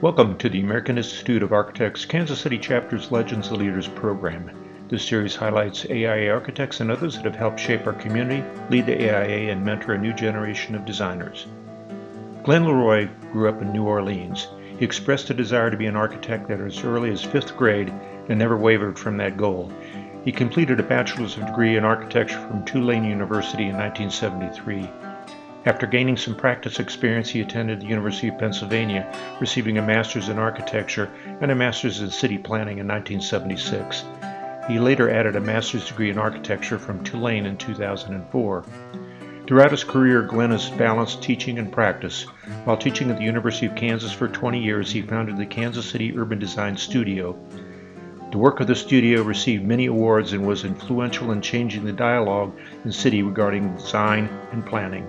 Welcome to the American Institute of Architects Kansas City Chapter's Legends and Leaders program. This series highlights AIA architects and others that have helped shape our community, lead the AIA, and mentor a new generation of designers. Glen LeRoy grew up in New Orleans. He expressed a desire to be an architect at as early as 5th grade and never wavered from that goal. He completed a bachelor's degree in architecture from Tulane University in 1973. After gaining some practice experience, he attended the University of Pennsylvania, receiving a master's in architecture and a master's in city planning in 1976. He later added a master's degree in architecture from Tulane in 2004. Throughout his career, Glen has balanced teaching and practice. While teaching at the University of Kansas for 20 years, he founded the Kansas City Urban Design Studio. The work of the studio received many awards and was influential in changing the dialogue in the city regarding design and planning.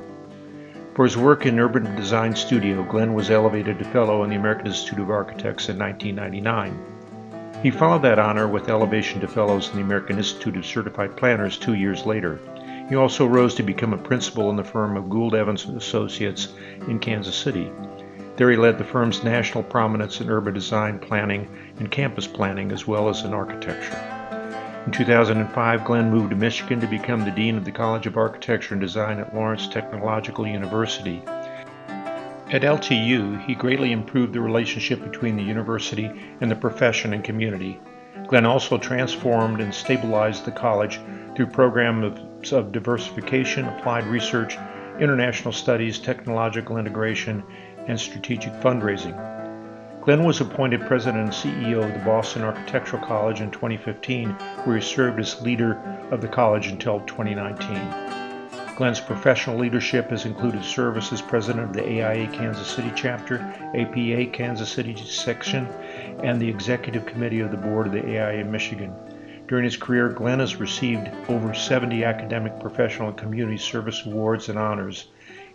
For his work in Urban Design Studio, Glen was elevated to Fellow in the American Institute of Architects in 1999. He followed that honor with elevation to Fellows in the American Institute of Certified Planners 2 years later. He also rose to become a principal in the firm of Gould Evans Associates in Kansas City. There he led the firm's national prominence in urban design planning and campus planning, as well as in architecture. In 2005, Glen moved to Michigan to become the Dean of the College of Architecture and Design at Lawrence Technological University. At LTU, he greatly improved the relationship between the university and the profession and community. Glen also transformed and stabilized the college through programs of diversification, applied research, international studies, technological integration, and strategic fundraising. Glen was appointed president and CEO of the Boston Architectural College in 2015, where he served as leader of the college until 2019. Glen's professional leadership has included service as president of the AIA Kansas City Chapter, APA Kansas City Section, and the executive committee of the board of the AIA Michigan. During his career, Glen has received over 70 academic, professional, and community service awards and honors.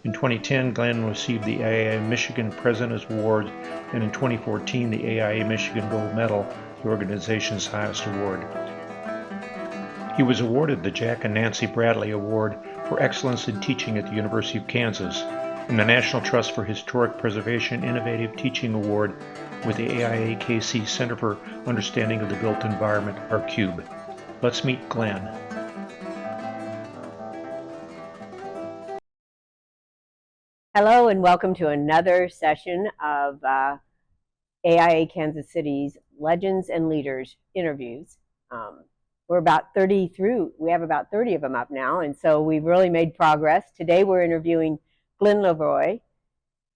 In 2010, Glen received the AIA Michigan President's Award, and in 2014, the AIA Michigan Gold Medal, the organization's highest award. He was awarded the Jack and Nancy Bradley Award for Excellence in Teaching at the University of Kansas, and the National Trust for Historic Preservation Innovative Teaching Award with the AIA-KC Center for Understanding of the Built Environment, or CUBE. Let's meet Glen. Hello and welcome to another session of AIA Kansas City's Legends and Leaders interviews. We're about 30 through. We have about 30 of them up now, and so we've really made progress. Today we're interviewing Glen LeRoy.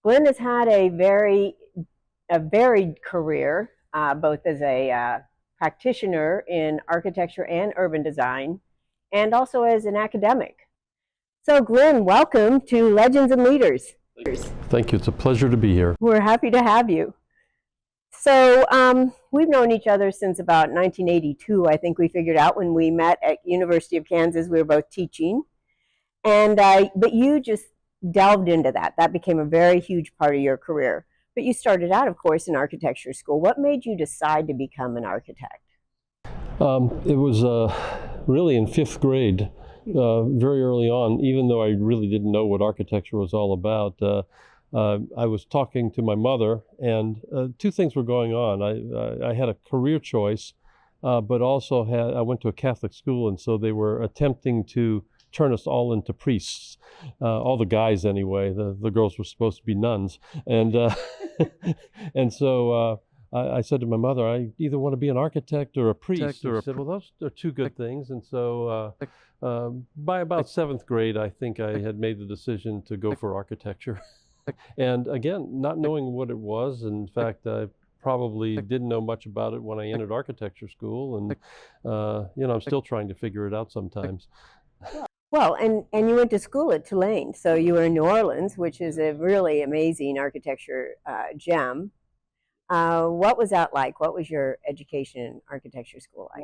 Glen has had a varied career, both as a practitioner in architecture and urban design, and also as an academic. So Glen, welcome to Legends and Leaders. Thank you. It's a pleasure to be here. We're happy to have you. So we've known each other since about 1982. I think we figured out when we met at University of Kansas. We were both teaching, and but you just delved into that. That became a very huge part of your career. But you started out, of course, in architecture school. What made you decide to become an architect? It was really in 5th grade. Very early on, even though I really didn't know what architecture was all about, I was talking to my mother, and two things were going on. I had a career choice, but also I went to a Catholic school, and so they were attempting to turn us all into priests, all the guys anyway. The girls were supposed to be nuns, and and so I said to my mother, I either want to be an architect or a priest. She said, well, those are two good things. And so by about 7th grade, I think I had made the decision to go for architecture. And again, not knowing what it was. In fact, I probably didn't know much about it when I entered architecture school. And, I'm still trying to figure it out sometimes. Well, and you went to school at Tulane. So you were in New Orleans, which is a really amazing architecture gem. What was that like? What was your education in architecture school like?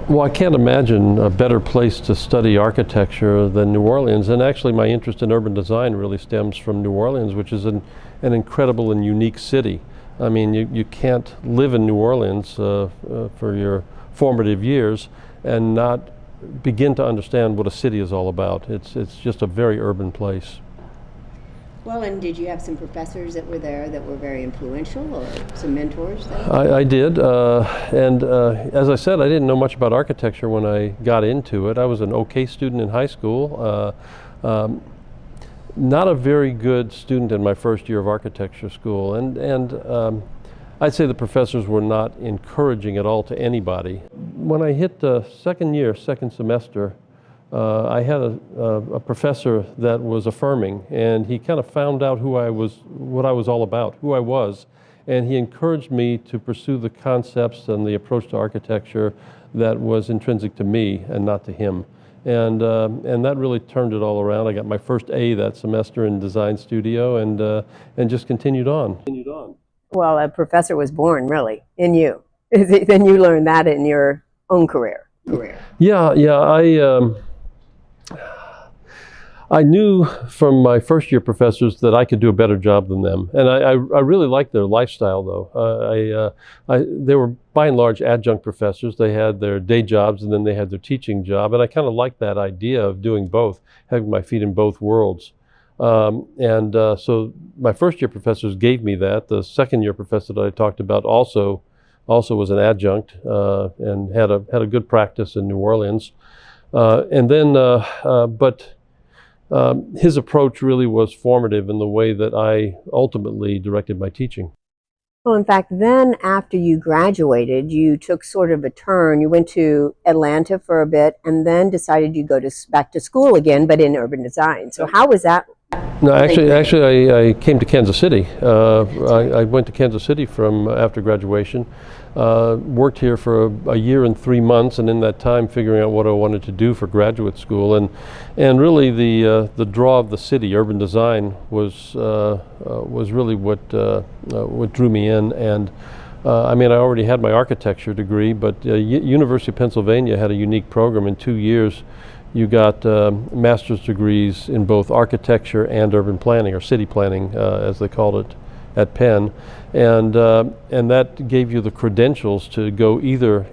Well, I can't imagine a better place to study architecture than New Orleans. And actually, my interest in urban design really stems from New Orleans, which is an incredible and unique city. I mean, you can't live in New Orleans for your formative years and not begin to understand what a city is all about. It's just a very urban place. Well, and did you have some professors that were there that were very influential, or some mentors there? I did, and as I said, I didn't know much about architecture when I got into it. I was an okay student in high school, not a very good student in my first year of architecture school, and I'd say the professors were not encouraging at all to anybody. When I hit the second semester, I had a professor that was affirming, and he kind of found out what I was all about, who I was, and he encouraged me to pursue the concepts and the approach to architecture that was intrinsic to me and not to him. And that really turned it all around. I got my first A that semester in design studio, and just continued on. Well, a professor was born, really, in you. Then you learned that in your own career. Yeah. I knew from my first year professors that I could do a better job than them, and I really liked their lifestyle, though. They were by and large adjunct professors. They had their day jobs and then they had their teaching job, and I kind of liked that idea of doing both, having my feet in both worlds. So my first year professors gave me that. The second year professor that I talked about also was an adjunct and had a good practice in New Orleans. But his approach really was formative in the way that I ultimately directed my teaching. Well, in fact, then after you graduated, you took sort of a turn. You went to Atlanta for a bit and then decided you'd go back to school again, but in urban design. So how was that? No, actually, I came to Kansas City. I went to Kansas City after graduation. Worked here for a year and 3 months, and in that time figuring out what I wanted to do for graduate school, and really the draw of the city, urban design, was really what drew me in. And I mean, I already had my architecture degree, but University of Pennsylvania had a unique program. In 2 years, you got master's degrees in both architecture and urban planning, or city planning, as they called it at Penn, and that gave you the credentials to go either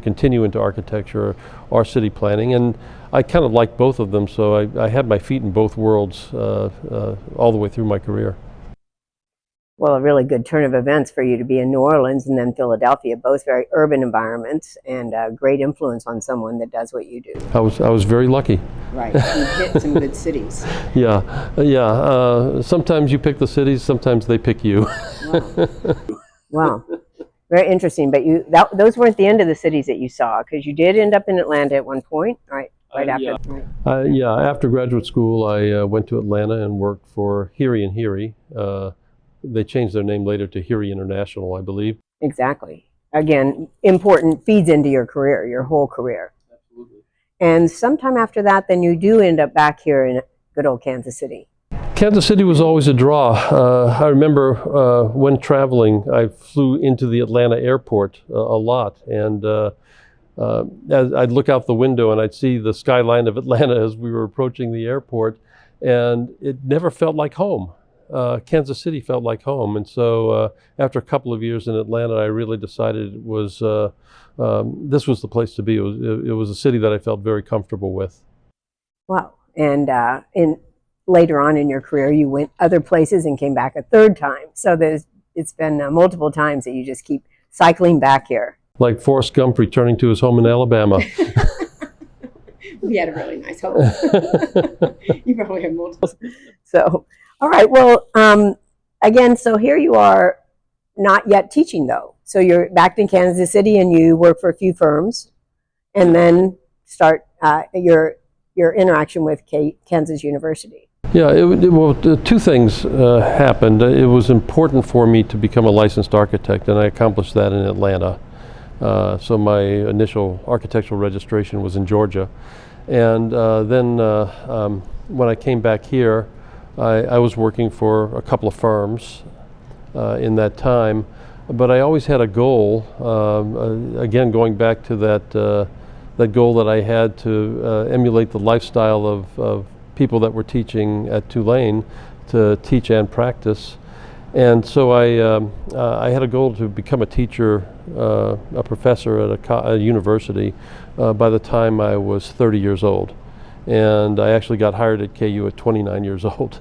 continue into architecture or city planning. And I kind of liked both of them, so I had my feet in both worlds all the way through my career. Well, a really good turn of events for you to be in New Orleans and then Philadelphia, both very urban environments, and a great influence on someone that does what you do. I was very lucky. Right, you hit some good cities. Yeah. Sometimes you pick the cities, sometimes they pick you. Wow. Very interesting. But those weren't the end of the cities that you saw, because you did end up in Atlanta at one point, right? After. After graduate school, I went to Atlanta and worked for Heary & Heary. They changed their name later to Heary International, I believe. Exactly. Again, important, feeds into your career, your whole career. Absolutely. And sometime after that, then you do end up back here in good old Kansas City. Kansas City was always a draw. I remember when traveling, I flew into the Atlanta airport a lot, and as I'd look out the window and I'd see the skyline of Atlanta as we were approaching the airport, and it never felt like home. Kansas City felt like home, and so after a couple of years in Atlanta, I really decided this was the place to be. It was a city that I felt very comfortable with. Wow. And later on in your career, you went other places and came back a third time. So it's been multiple times that you just keep cycling back here. Like Forrest Gump returning to his home in Alabama. We had a really nice home. You probably have multiple. So. All right. Well, again, so here you are, not yet teaching though. So you're back in Kansas City and you work for a few firms, and then start your interaction with Kansas University. Yeah. Well, two things happened. It was important for me to become a licensed architect, and I accomplished that in Atlanta. So my initial architectural registration was in Georgia, and then when I came back here, I was working for a couple of firms in that time, but I always had a goal, again going back to that goal that I had to emulate the lifestyle of people that were teaching at Tulane, to teach and practice. And so I had a goal to become a teacher, a professor at a university by the time I was 30 years old. And I actually got hired at KU at 29 years old.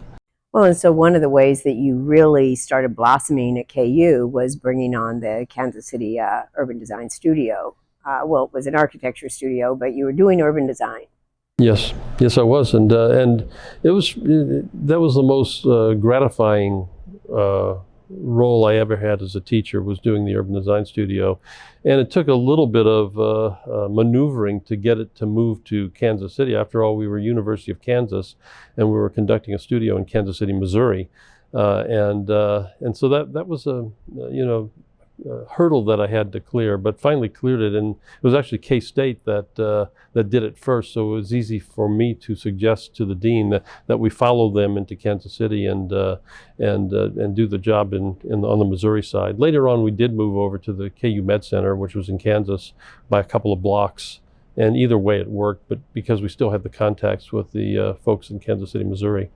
Well, and so one of the ways that you really started blossoming at KU was bringing on the Kansas City Urban Design Studio. Well, it was an architecture studio, but you were doing urban design. Yes, yes, I was, and that was the most gratifying role I ever had as a teacher, was doing the urban design studio, and it took a little bit of maneuvering to get it to move to Kansas City. After all, we were University of Kansas, and we were conducting a studio in Kansas City, Missouri, and so that was a hurdle that I had to clear, but finally cleared it. And it was actually K-State that did it first, so it was easy for me to suggest to the dean that we follow them into Kansas City and do the job on the Missouri side. Later on, we did move over to the KU Med Center, which was in Kansas by a couple of blocks. And either way, it worked, but because we still had the contacts with the folks in Kansas City, Missouri.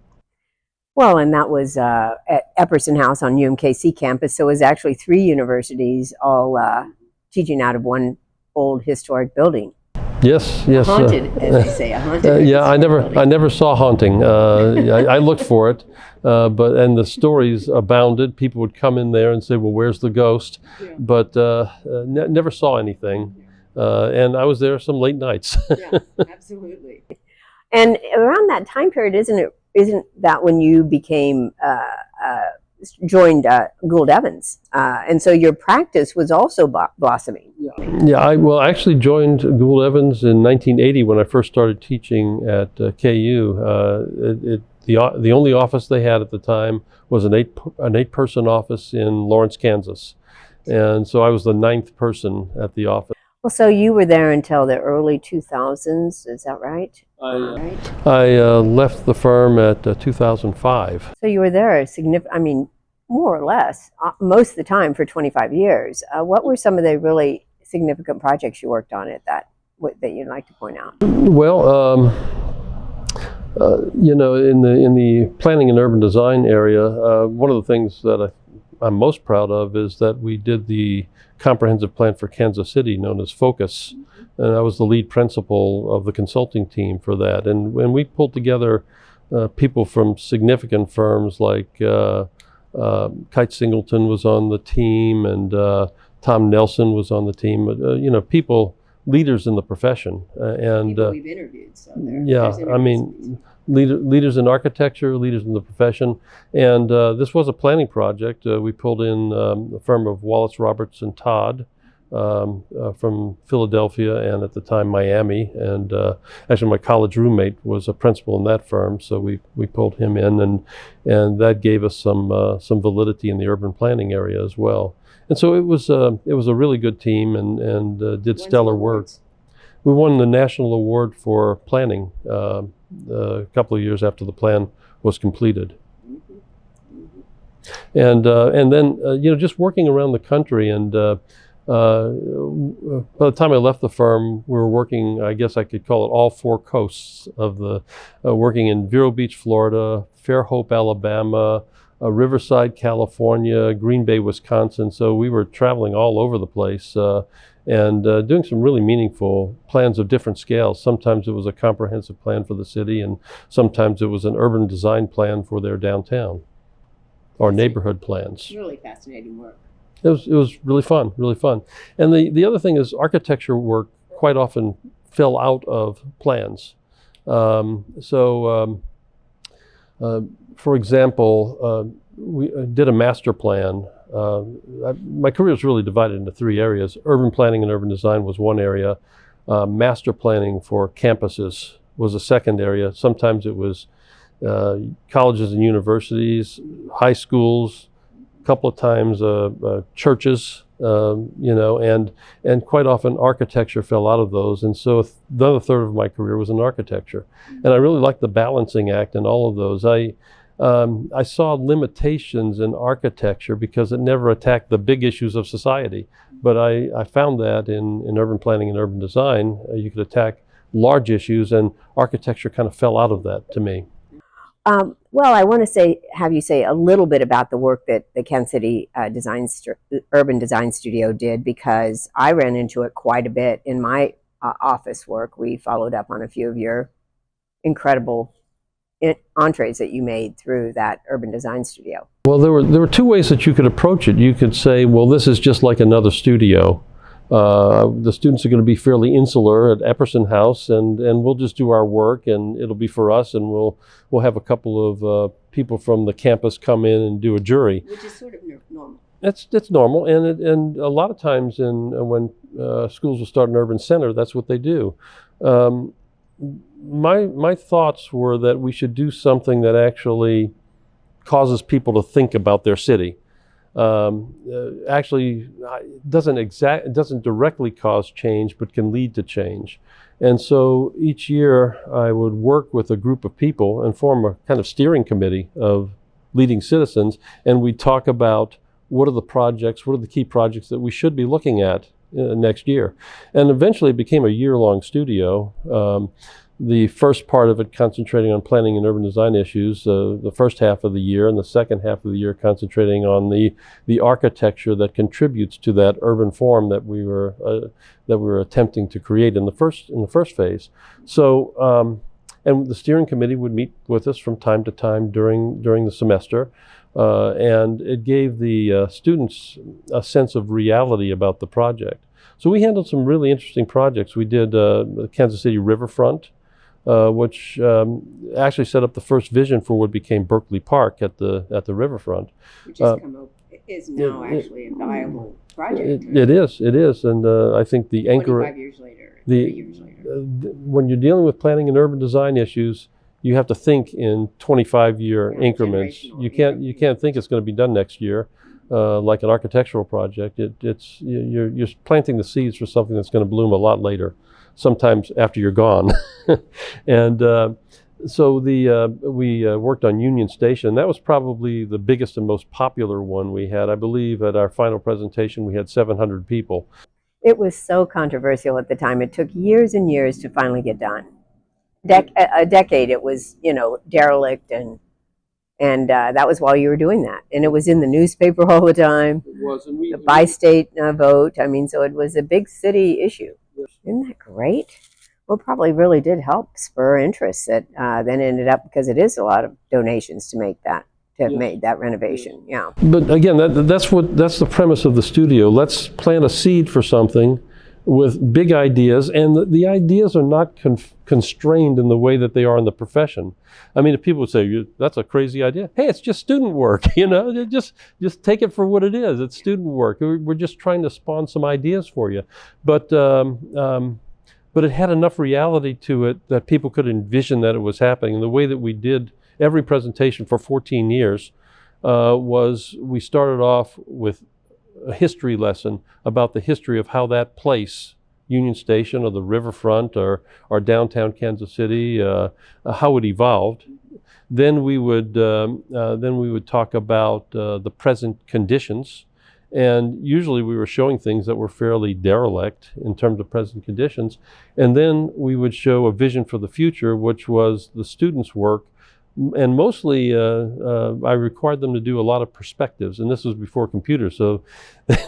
Well, and that was at Epperson House on UMKC campus. So it was actually 3 universities all teaching out of one old historic building. Yes, yes. Haunted, as they say, a haunted. Yeah, I never saw haunting. I looked for it, and the stories abounded. People would come in there and say, "Well, where's the ghost?" Yeah. But never saw anything. And I was there some late nights. Yeah, absolutely. And around that time period, isn't that when you became joined Gould Evans, and so your practice was also blossoming? Yeah, I actually joined Gould Evans in 1980 when I first started teaching at KU. The only office they had at the time was an 8-person office in Lawrence, Kansas, and so I was the 9th person at the office. Well, so you were there until the early 2000s, is that right? I left the firm at 2005. So you were there more or less, most of the time for 25 years. What were some of the really significant projects you worked on at that you'd like to point out? Well, in the planning and urban design area, one of the things that I'm most proud of is that we did the comprehensive plan for Kansas City, known as FOCUS, and I was the lead principal of the consulting team for that. And when we pulled together people from significant firms like Kite Singleton was on the team, and Tom Nelson was on the team. People, leaders in the profession, and people we've interviewed. So leaders in architecture, leaders in the profession, and this was a planning project. We pulled in the firm of Wallace, Roberts, and Todd from Philadelphia, and at the time Miami, and actually my college roommate was a principal in that firm, so we pulled him in, and that gave us some validity in the urban planning area as well. And so it was a really good team, and did stellar work. We won the national award for planning a couple of years after the plan was completed. And then just working around the country, and by the time I left the firm, we were working, I guess I could call it, all 4 coasts of the, working in Vero Beach, Florida, Fairhope, Alabama, Riverside, California, Green Bay, Wisconsin. So we were traveling all over the place and doing some really meaningful plans of different scales. Sometimes it was a comprehensive plan for the city, and sometimes it was an urban design plan for their downtown or neighborhood plans. Really fascinating work. It was really fun, really fun. And the other thing is, architecture work quite often fell out of plans. For example, we did a master plan. My career was really divided into 3 areas. Urban planning and urban design was one area. Master planning for campuses was a second area. Sometimes it was colleges and universities, high schools, a couple of times churches, and quite often architecture fell out of those. And so the other third of my career was in architecture. And I really liked the balancing act in all of those. I saw limitations in architecture because it never attacked the big issues of society. But I found that in urban planning and urban design, you could attack large issues, and architecture kind of fell out of that to me. Well, I want to have you say a little bit about the work that the Kansas City Urban Design Studio did, because I ran into it quite a bit in my office work. We followed up on a few of your incredible entrees that you made through that urban design studio? Well, there were two ways that you could approach it. You could say, well, this is just like another studio. The students are going to be fairly insular at Epperson House, and we'll just do our work, and it'll be for us, and we'll have a couple of people from the campus come in and do a jury. Which is sort of normal. It's normal, and a lot of times when schools will start an urban center, that's what they do. My thoughts were that we should do something that actually causes people to think about their city. Actually, doesn't directly cause change, but can lead to change. And so each year I would work with a group of people and form a kind of steering committee of leading citizens, and we'd talk about what are the key projects that we should be looking at next year. And eventually it became a year-long studio. The first part of it concentrating on planning and urban design issues, the first half of the year, and the second half of the year concentrating on the architecture that contributes to that urban form that we were attempting to create in the first phase. So, and the steering committee would meet with us from time to time during the semester, and it gave the students a sense of reality about the project. So we handled some really interesting projects. We did the Kansas City riverfront, which actually set up the first vision for what became Berkeley Park at the riverfront. Which is now actually a viable project. It is, and I think the anchor. 25 years later, 30 years later. When you're dealing with planning and urban design issues, you have to think in 25-year increments. You can't think it's going to be done next year, like an architectural project. You're planting the seeds for something that's going to bloom a lot later, sometimes after you're gone. And so we worked on Union Station. That was probably the biggest and most popular one we had. I believe at our final presentation we had 700 people. It was so controversial at the time. It took years and years to finally get done. A decade it was, derelict, and that was while you were doing that. And it was in the newspaper all the time. It was, and the bi-state vote. I mean, so it was a big city issue. Yes. Isn't that great? Well, probably really did help spur interest that then ended up, because it is a lot of donations to make that, have made that renovation. Yeah. But again, that's the premise of the studio. Let's plant a seed for something with big ideas, and the ideas are not constrained in the way that they are in the profession. I mean, if people would say, that's a crazy idea. Hey, it's just student work, just take it for what it is. It's student work. We're just trying to spawn some ideas for you. But it had enough reality to it that people could envision that it was happening. And the way that we did every presentation for 14 years was we started off with a history lesson about the history of how that place, Union Station or the riverfront or downtown Kansas City, how it evolved. Then we would talk about the present conditions, and usually we were showing things that were fairly derelict in terms of present conditions. And then we would show a vision for the future, which was the students' work. And mostly, I required them to do a lot of perspectives, and this was before computers, so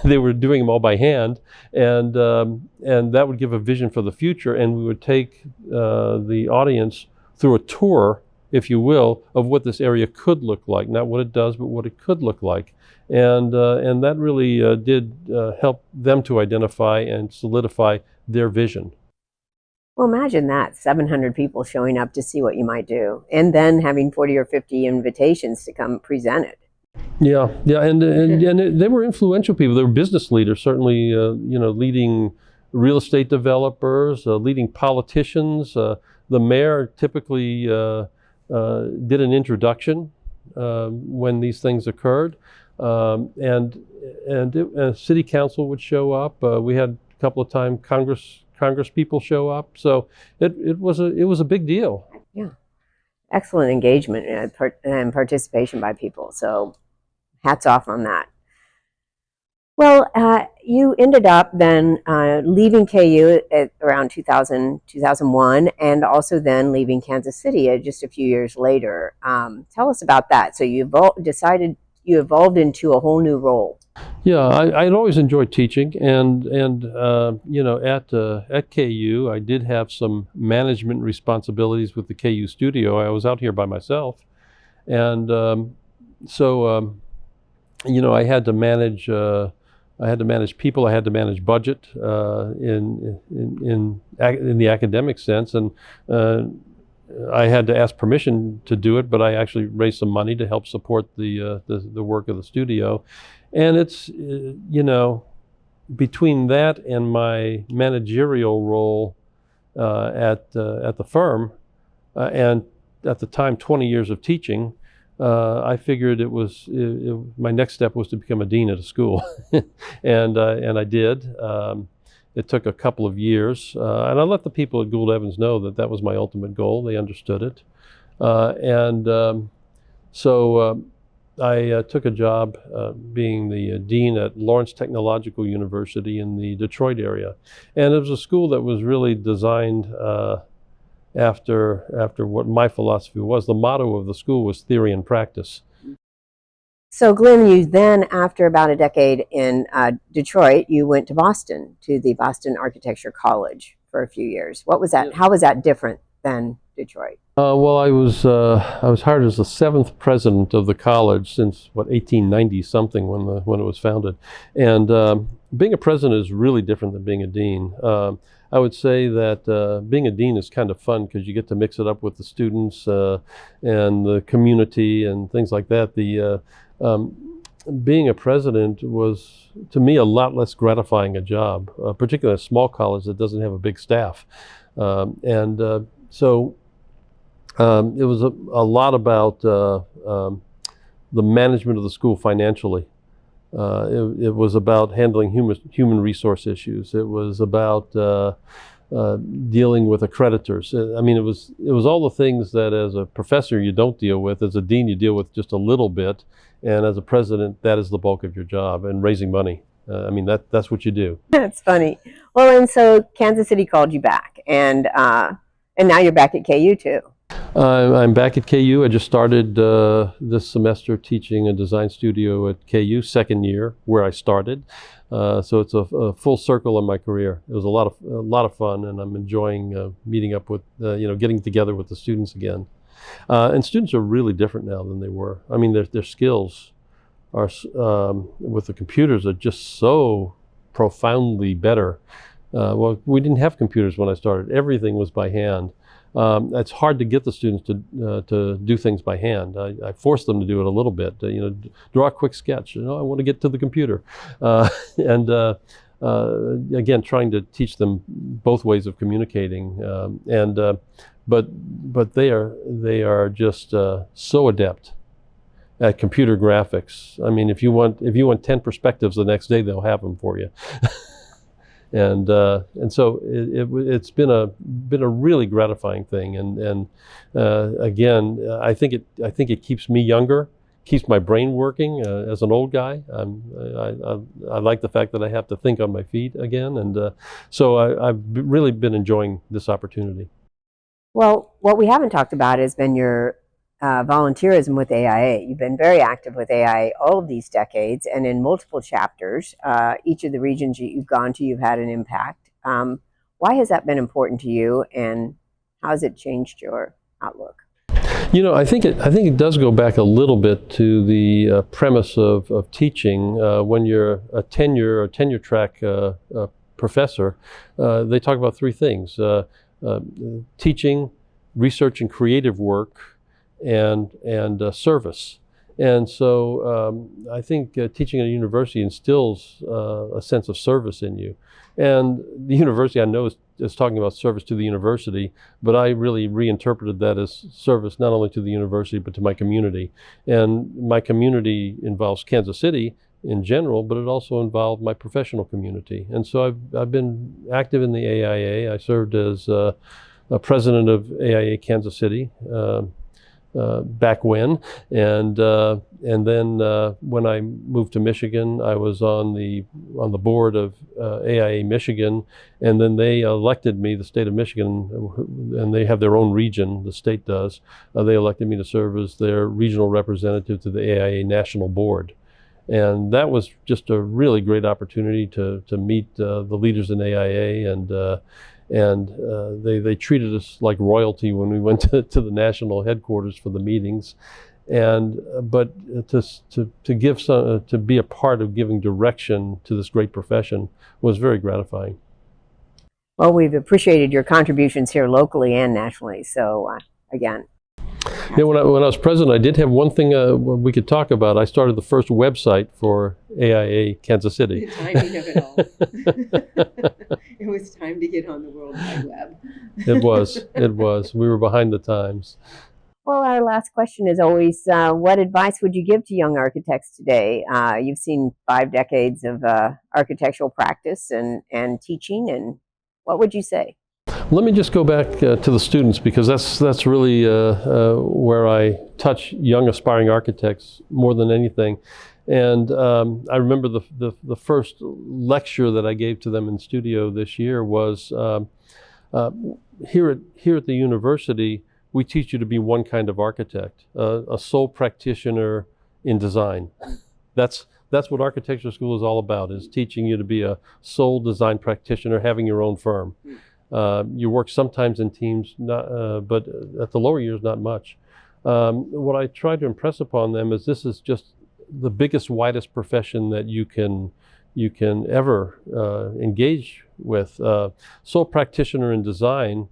they were doing them all by hand, and that would give a vision for the future. And we would take the audience through a tour, if you will, of what this area could look like, not what it does, but what it could look like, and that really did help them to identify and solidify their vision. Well, imagine that, 700 people showing up to see what you might do, and then having 40 or 50 invitations to come present it. Yeah, and they were influential people. They were business leaders, certainly, leading real estate developers, leading politicians. The mayor typically did an introduction when these things occurred, and city council would show up. We had a couple of times Congress people show up, so it was a big deal. Yeah, excellent engagement and participation by people. So, hats off on that. Well, you ended up then leaving KU at around 2000, 2001, and also then leaving Kansas City just a few years later. Tell us about that. So you evolved into a whole new role. Yeah, I'd always enjoyed teaching, and you know, at KU, I did have some management responsibilities with the KU studio. I was out here by myself, and you know, I had to manage. I had to manage people. I had to manage budget in the academic sense, and I had to ask permission to do it. But I actually raised some money to help support the work of the studio, and it's you know, between that and my managerial role at the firm, and at the time 20 years of teaching. I figured my next step was to become a dean at a school, and I did. It took a couple of years, and I let the people at Gould Evans know that that was my ultimate goal. They understood it, so I took a job being the dean at Lawrence Technological University in the Detroit area, and it was a school that was really designed after what my philosophy was. The motto of the school was theory and practice. So Glen, you then, after about a decade in Detroit, you went to Boston, to the Boston Architecture College for a few years. What was that? How was that different than Detroit? Well, I was hired as the 7th president of the college since 1890 something when it was founded, and being a president is really different than being a dean. I would say that being a dean is kind of fun because you get to mix it up with the students and the community and things like that. Being a president was, to me, a lot less gratifying a job, particularly a small college that doesn't have a big staff. So it was a lot about the management of the school financially. It was about handling human resource issues. It was about dealing with accreditors. I mean, it was all the things that as a professor you don't deal with. As a dean you deal with just a little bit, and as a president that is the bulk of your job, and raising money. I mean, that's what you do. That's funny. Well, and so Kansas City called you back, and now you're back at KU too. I'm back at KU. I just started this semester teaching a design studio at KU, second year where I started. So it's a full circle in my career. It was a lot of fun, and I'm enjoying meeting up with getting together with the students again. And students are really different now than they were. I mean, their skills are with the computers are just so profoundly better. Well, we didn't have computers when I started. Everything was by hand. It's hard to get the students to do things by hand. I force them to do it a little bit. Draw a quick sketch. I want to get to the computer, and again, trying to teach them both ways of communicating. But they are just so adept at computer graphics. I mean, if you want 10 perspectives the next day, they'll have them for you. And so it's been a really gratifying thing, and again, I think it keeps me younger, keeps my brain working. As an old guy, I like the fact that I have to think on my feet again, and so I've really been enjoying this opportunity. Well, what we haven't talked about has been your volunteerism with AIA. You've been very active with AIA all of these decades, and in multiple chapters. Each of the regions you've gone to, you've had an impact. Why has that been important to you, and how has it changed your outlook? I think it does go back a little bit to the premise of teaching. When you're a tenure track professor, they talk about three things: teaching, research and creative work, and service. And so I think teaching at a university instills a sense of service in you. And the university, I know, is talking about service to the university, but I really reinterpreted that as service not only to the university, but to my community. And my community involves Kansas City in general, but it also involved my professional community. And so I've been active in the AIA. I served as president of AIA Kansas City back when, and then when I moved to Michigan, I was on the board of AIA Michigan, and then they elected me, the state of Michigan, and they have their own region, the state does. They elected me to serve as their regional representative to the AIA National Board, And that was just a really great opportunity to meet the leaders in AIA, and they treated us like royalty when we went to the national headquarters for the meetings. And but to give some, to be a part of giving direction to this great profession was very gratifying. Well, we've appreciated your contributions here locally and nationally. So again. Yeah, when I was president, I did have one thing we could talk about. I started the first website for AIA Kansas City. The timing of it all. It was time to get on the World Wide Web. It was. We were behind the times. Well, our last question is always, what advice would you give to young architects today? You've seen 5 decades of architectural practice and teaching, and what would you say? Let me just go back to the students, because that's really where I touch young aspiring architects more than anything. And I remember the first lecture that I gave to them in studio this year was here at the university. We teach you to be one kind of architect, a sole practitioner in design. That's what architecture school is all about, is teaching you to be a sole design practitioner, having your own firm. You work sometimes in teams, but at the lower years, not much. What I try to impress upon them is this is just the biggest, widest profession that you can ever engage with. Sole practitioner in design,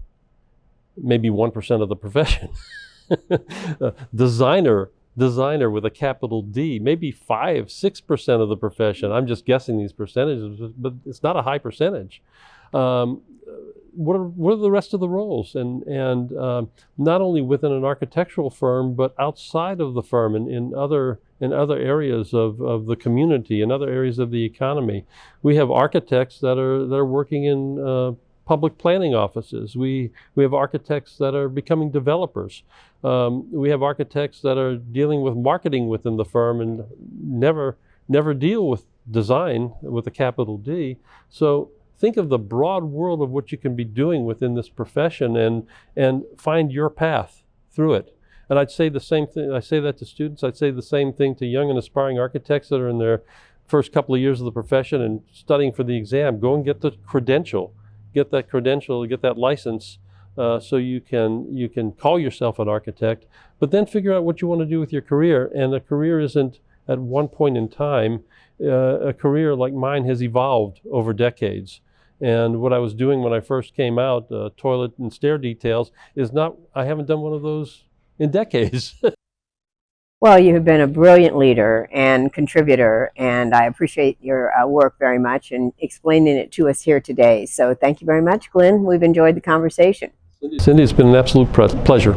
maybe 1% of the profession. Designer with a capital D, maybe 5-6% of the profession. I'm just guessing these percentages, but it's not a high percentage. What are the rest of the roles? And not only within an architectural firm, but outside of the firm, and in other areas of the community, in other areas of the economy. We have architects that are working in public planning offices. We have architects that are becoming developers. We have architects that are dealing with marketing within the firm and never deal with design with a capital D. So think of the broad world of what you can be doing within this profession, and find your path through it. And I'd say the same thing. I say that to students. I'd say the same thing to young and aspiring architects that are in their first couple of years of the profession and studying for the exam. Go and get the credential. Get that credential, get that license, so you can call yourself an architect, but then figure out what you want to do with your career. And a career isn't at one point in time. A career like mine has evolved over decades. And what I was doing when I first came out, toilet and stair details, I haven't done one of those in decades. Well, you have been a brilliant leader and contributor, and I appreciate your work very much and explaining it to us here today. So thank you very much, Glenn. We've enjoyed the conversation. Cindy, it's been an absolute pleasure.